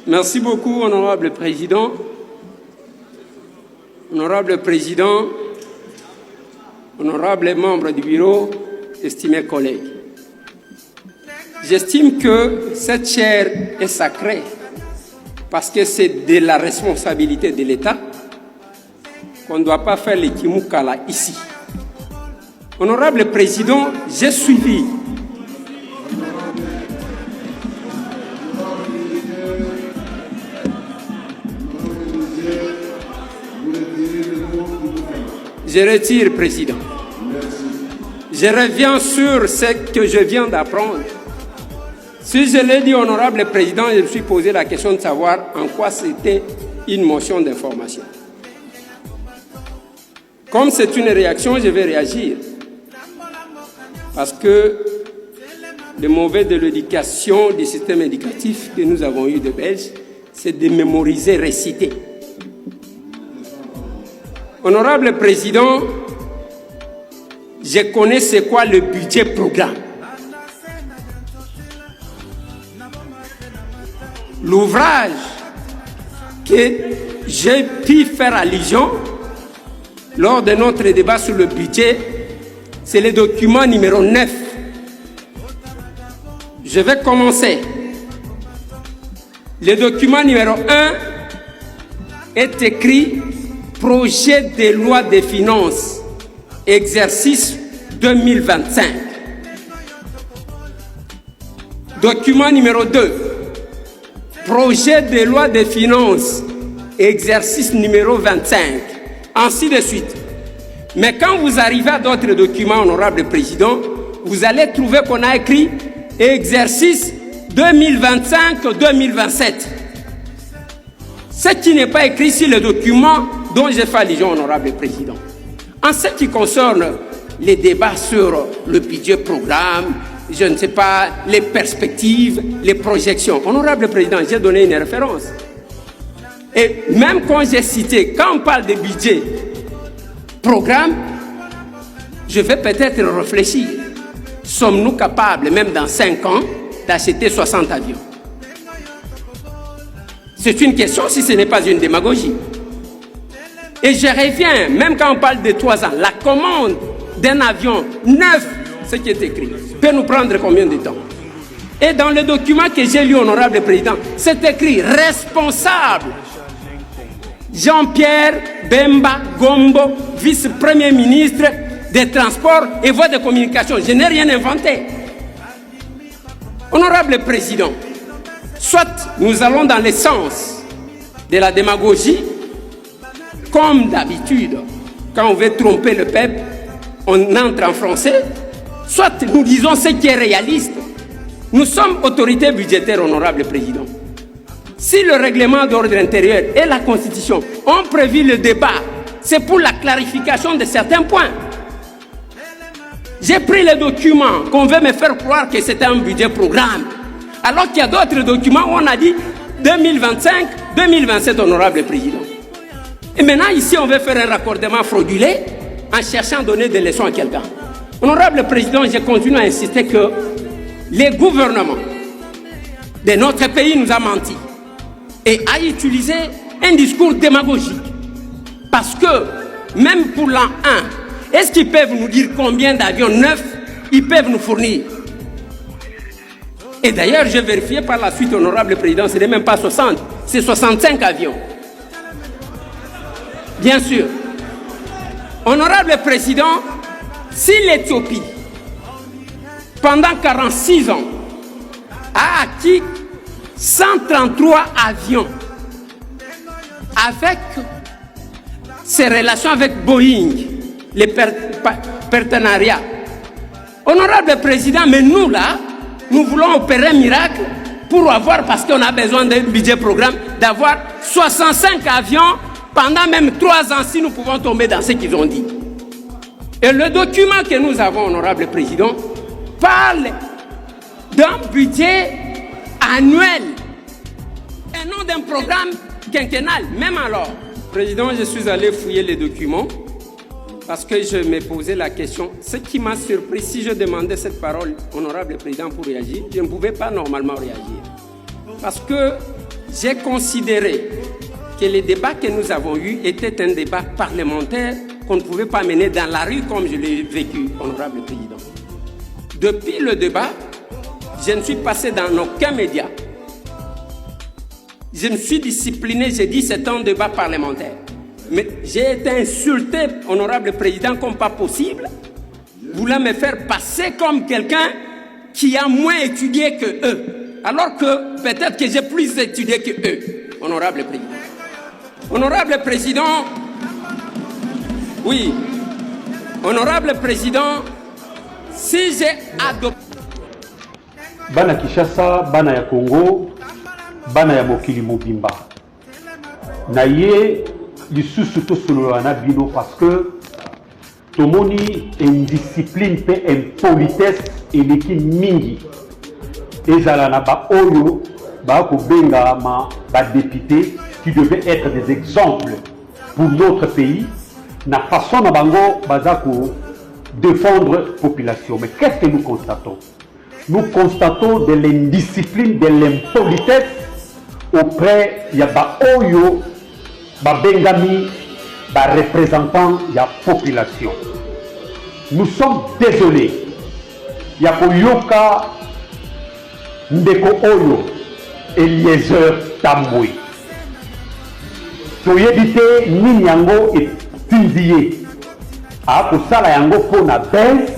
Merci beaucoup, honorable président. Honorable président, honorables membres du bureau, estimés collègues. J'estime que cette chaire est sacrée parce que c'est de la responsabilité de l'État qu'on ne doit pas faire les Kimukala ici. Honorable président, j'ai suivi Je retire, président. Je reviens sur ce que je viens d'apprendre. Si je l'ai dit, honorable président, je me suis posé la question de savoir en quoi c'était une motion d'information. Comme c'est une réaction, je vais réagir. Parce que le mauvais de l'éducation du système éducatif que nous avons eu de Belge, c'est de mémoriser, réciter. Honorable président, je connais c'est quoi le budget programme. L'ouvrage que j'ai pu faire allusion lors de notre débat sur le budget, c'est le document numéro 9. Je vais commencer. Le document numéro 1 est écrit Projet de loi des finances, exercice 2025. Document numéro 2, projet de loi des finances, exercice numéro 25, ainsi de suite. Mais quand vous arrivez à d'autres documents, honorable président, vous allez trouver qu'on a écrit exercice 2025-2027. Ce qui n'est pas écrit sur le document dont j'ai fait allusion, honorable président. En ce qui concerne les débats sur le budget programme, je ne sais pas, les perspectives, les projections. Honorable président, j'ai donné une référence. Et même quand j'ai cité, quand on parle de budget programme, je vais peut-être réfléchir. Sommes-nous capables, même dans 5 ans, d'acheter 60 avions? C'est une question si ce n'est pas une démagogie. Et je reviens, même quand on parle de 3 ans, la commande d'un avion neuf, ce qui est écrit, peut nous prendre combien de temps? Et dans le document que j'ai lu, honorable président, c'est écrit responsable Jean-Pierre Bemba Gombo, vice-premier ministre des Transports et Voies de Communication. Je n'ai rien inventé. Honorable président, soit nous allons dans le sens de la démagogie, comme d'habitude, quand on veut tromper le peuple, on entre en français, soit nous disons ce qui est réaliste. Nous sommes autorité budgétaire, honorable président. Si le règlement d'ordre intérieur et la Constitution ont prévu le débat, c'est pour la clarification de certains points. J'ai pris les documents qu'on veut me faire croire que c'était un budget programme, alors qu'il y a d'autres documents où on a dit 2025, 2027, honorable président. Et maintenant, ici, on veut faire un raccordement frauduleux en cherchant à donner des leçons à quelqu'un. Honorable président, je continue à insister que les gouvernements de notre pays nous a menti et a utilisé un discours démagogique. Parce que, même pour l'an 1, est-ce qu'ils peuvent nous dire combien d'avions neufs ils peuvent nous fournir? Et d'ailleurs, j'ai vérifié par la suite, honorable président, ce n'est même pas 60, c'est 65 avions. Bien sûr. Honorable président, si l'Éthiopie, pendant 46 ans, a acquis 133 avions avec ses relations avec Boeing, les partenariats. Honorable président, mais nous là, nous voulons opérer un miracle pour avoir, parce qu'on a besoin d'un budget programme, d'avoir 65 avions pendant même 3 ans, si nous pouvons tomber dans ce qu'ils ont dit. Et le document que nous avons, honorable président, parle d'un budget annuel et non d'un programme quinquennal. Même alors, président, je suis allé fouiller les documents parce que je me posais la question. Ce qui m'a surpris, si je demandais cette parole, honorable président, pour réagir, je ne pouvais pas normalement réagir. Parce que j'ai considéré que les débats que nous avons eus étaient un débat parlementaire qu'on ne pouvait pas mener dans la rue comme je l'ai vécu, honorable président. Depuis le débat, je ne suis passé dans aucun média. Je me suis discipliné, j'ai dit c'est un débat parlementaire. Mais j'ai été insulté, honorable président, comme pas possible, voulant me faire passer comme quelqu'un qui a moins étudié que eux. Alors que peut-être que j'ai plus étudié que eux, honorable président. Honorable président, oui, honorable président, si j'ai adopté... Bana Kishasa, Bana ya Congo, Bana ya Mokili Mobimba. Naye, lisusu to solo wana bino parce que tomoni indiscipline pe impolitesse eleki mingi. Ezala na ba oyo ba ko benga ba député qui devaient être des exemples pour notre pays, na façon na bango bazako défendre la population. Mais qu'est-ce que nous constatons? Nous constatons de l'indiscipline, de l'impolitesse auprès de ba oyo, ba bengami, ba représentant de la population. Nous sommes désolés. Ya ko yoka ndeko oyo Eliezer Tambwe. Toyebite nini yango etindie a kosala yango pona base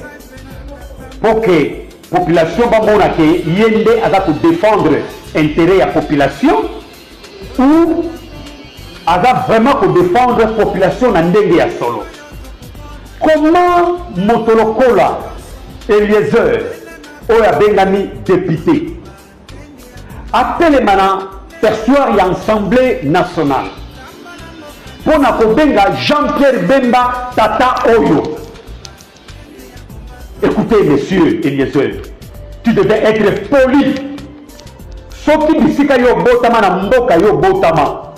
pour que population bamona ke yende aza ko défendre intérêt ya population ou aza vraiment ko défendre population na ndenge ya solo. Comment motolokola Eliezer oya bengami député appelé maintenant persuar ya Assemblée nationale pour na kobenga Jean-Pierre Bemba Tata Oyo. Écoutez, monsieur Eliezer, tu devais être poli. Soki bisika yo botama na mboka yo botama.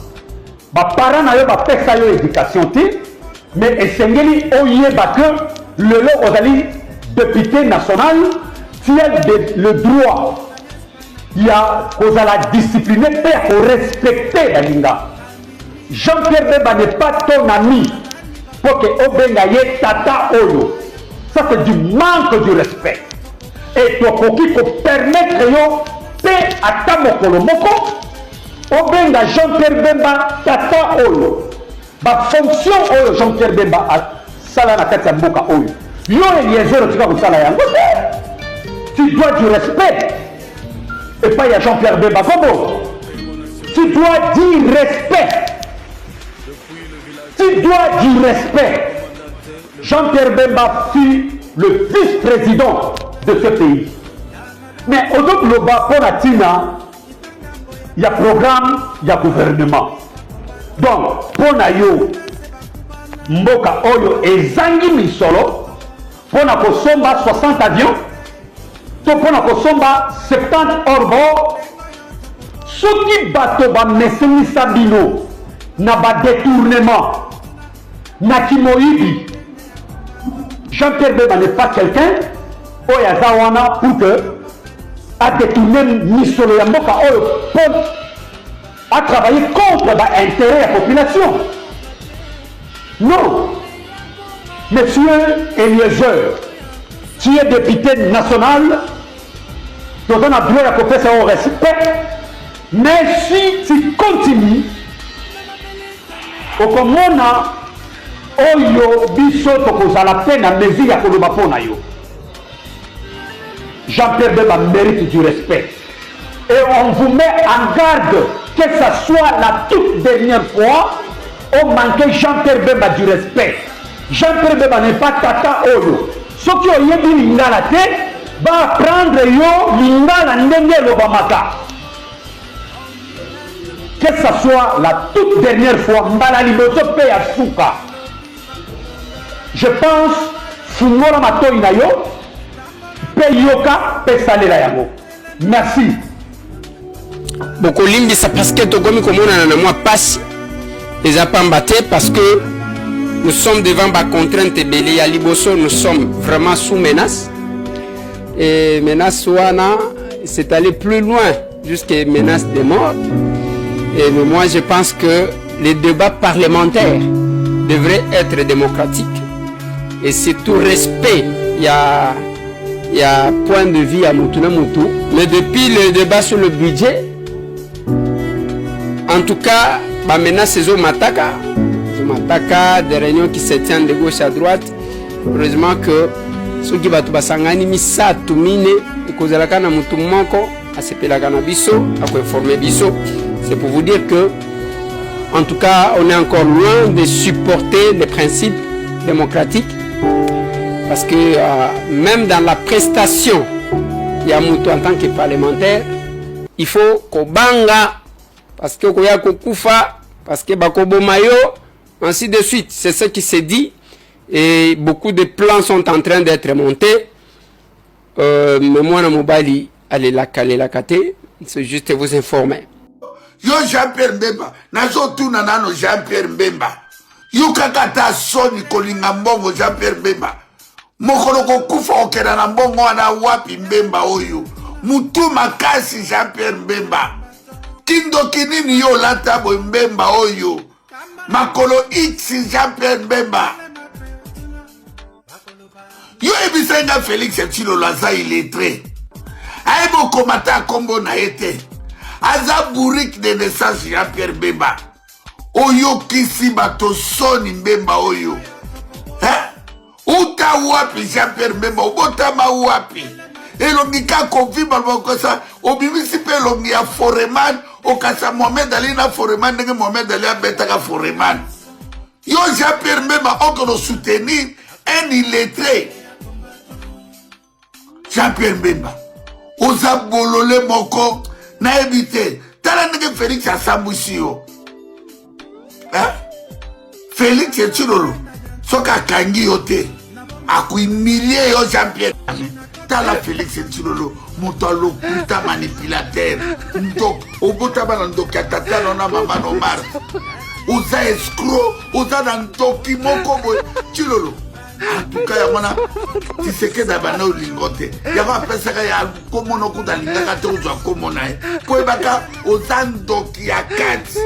Ba parents na yo ba pesa yo éducation ti, mais esengeli oyeba que le lo ozali député national, tu as le droit. Il y a kozala discipliné pour respecter la linga. Jean-Pierre Bemba n'est pas ton ami pour que Obenga ye Tata Oyo. Ça c'est du manque de respect. Et toi, pour qui permettre yo pe atamokolo moko Obenga Jean-Pierre Bemba Tata Oyo. Ba fonction Oyo Jean-Pierre Bemba a sala na kati ya mboka Oyo. Yo Eliezer tu vas kusala yango. Tu dois du respect. Et pas il y a Jean-Pierre Bemba Kombo. Tu dois dire respect. Tu dois du respect. Jean-Pierre Bemba fut le vice-président de ce pays. Mais au autres loba pour la Tina, il y a programme, il y a gouvernement. Donc, pour na yo, Mboka Oyo et Zangi Misolo, pour na kosomba 60 avions, pour na kosomba 70 orbo, ce qui bateau ba meseni sabino, na ba détournement. Nakimoïdi, Jean-Pierre Bemba n'est pas quelqu'un qui a pour que a détourné Misolo Yamboka pour a travaillé contre l'intérêt de la population. Non. Monsieur Eliezer, tu es député national, tu as droit à faire ça au respect, mais si tu continues, au Comona, Oyo biso tokozala pe na mesure ya koloba pona yo. Jean-Pierre Bemba mérite du respect. Et on vous met en garde que ce soit la toute dernière fois, on manquait Jean-Pierre Bemba du respect. Jean-Pierre Bemba n'est pas Tata Oyo. Ce qui ont dit l'ingala te va prendre yo l'ingala ndenge lobamaka. Que ce soit la toute dernière fois, mbala liboso pe ya suka. Je pense Fungora Matoi na yo pe yoka pe salela yango. Merci. Beaucoup limbi ça parce que to komi komona na moi passe les a pas mbatté parce que nous sommes devant ma contrainte belé à liboso, nous sommes vraiment sous menace. Et menace wana c'est allé plus loin jusqu'à menace de mort. Mais moi, je pense que les débats parlementaires devraient être démocratiques. Et c'est tout respect. Il y a point de vue à Moutouna Moutou. Mais depuis le débat sur le budget, en tout cas, maintenant c'est Zomataka, des réunions qui se tiennent de gauche à droite. Heureusement que ceux qui battent Basangani Misa Tumine et Kozalaka na Moutumanko, à Sepelaka na Biso, à informer Biso. C'est pour vous dire que, en tout cas, on est encore loin de supporter les principes démocratiques. Parce que même dans la prestation, il y a Moutou en tant que parlementaire, il faut qu'on banga, parce que Koya Kokufa, parce que Bakobo Mayo, ainsi de suite. C'est ce qui s'est dit. Et beaucoup de plans sont en train d'être montés. Mais moi, na mobali, allez la caler la kate. C'est juste vous informer. Yo Jean-Pierre Mbemba, nazo tuna nano Jean-Pierre Mbemba. Yo kakata soni kolinga mbongo Jean-Pierre Mbemba. Mokolo kokufa okena na mbongo wana wapi Mbemba oyo. Mutu makasi Jean-Pierre Mbemba. Kindo kinini yo lata bo Mbemba oyo. Makolo X Jean-Pierre Mbemba. Yo ebisenga Félix Tshilolo aza illettré. Aebo komata kombo na ete. Aza bourrique de naissance Jean-Pierre Mbemba. Oyo kisi bato soni Mbemba oyo. Uta wapi Jean-Pierre Mbemba, obotama wapi. Elongi ka konfirma bakosa, obimisi pe longi ya Foreman, okasa Mohamed Ali na Foreman, nenge Mohamed Ali abetaka Foreman. Yo Jean-Pierre Mbemba, okono soutenir un illettré. Jean-Pierre Mbemba, oza bolole moko, na ebite, tala nenge Félix asambusi yo. Félix Tshilolo, soka kangi yote, akuimilie yo Jean-Pierre. Tala Félix Tshilolo, moutalo puta manipulateur. Ndok, obota bana ndok ya tata nona mama nomar. Oza escroc, oza na ndoki moko boy. Tshilolo. En tout cas, yamana, tu sais que d'abord au lingote. Yama pesaka ya komono kuda lingaka te uzwa komona e. Po ebaka ozandoki ya kati.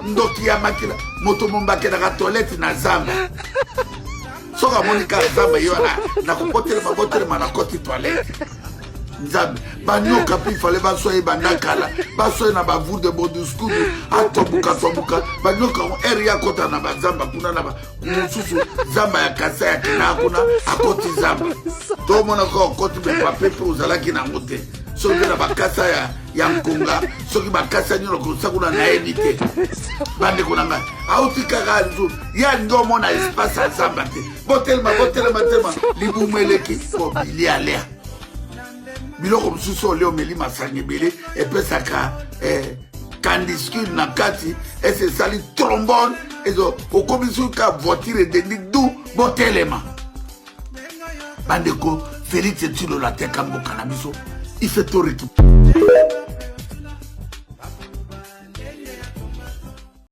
Ndoki ya makila moto mombake na toilette na zamba. Soka monika zamba yo na kopotere na koti toilette. Nzambe banyoka pi fallait basoye bandakala basoye na bavur de bodusku atobuka banyoka area kota na bazamba kuna na mususu zamba ya kasa ya kina kuna akoti zamba to mona ko koti be pape pour uzalaki na ngote so na bakasa ya nkonga soki bakasa nyolo ko sakuna na edite bande kuna nga autika gazu ya ndo mona espace ya zamba te botelma libumeleki ko bilialea biloko mususu oleo meli masanga ebele epesaka candiskule na kati ese sali trombone ezo okomisi ka voiture edendi du botelema bandeko Félix Tshilolo ateka mboka na biso ife to récupérer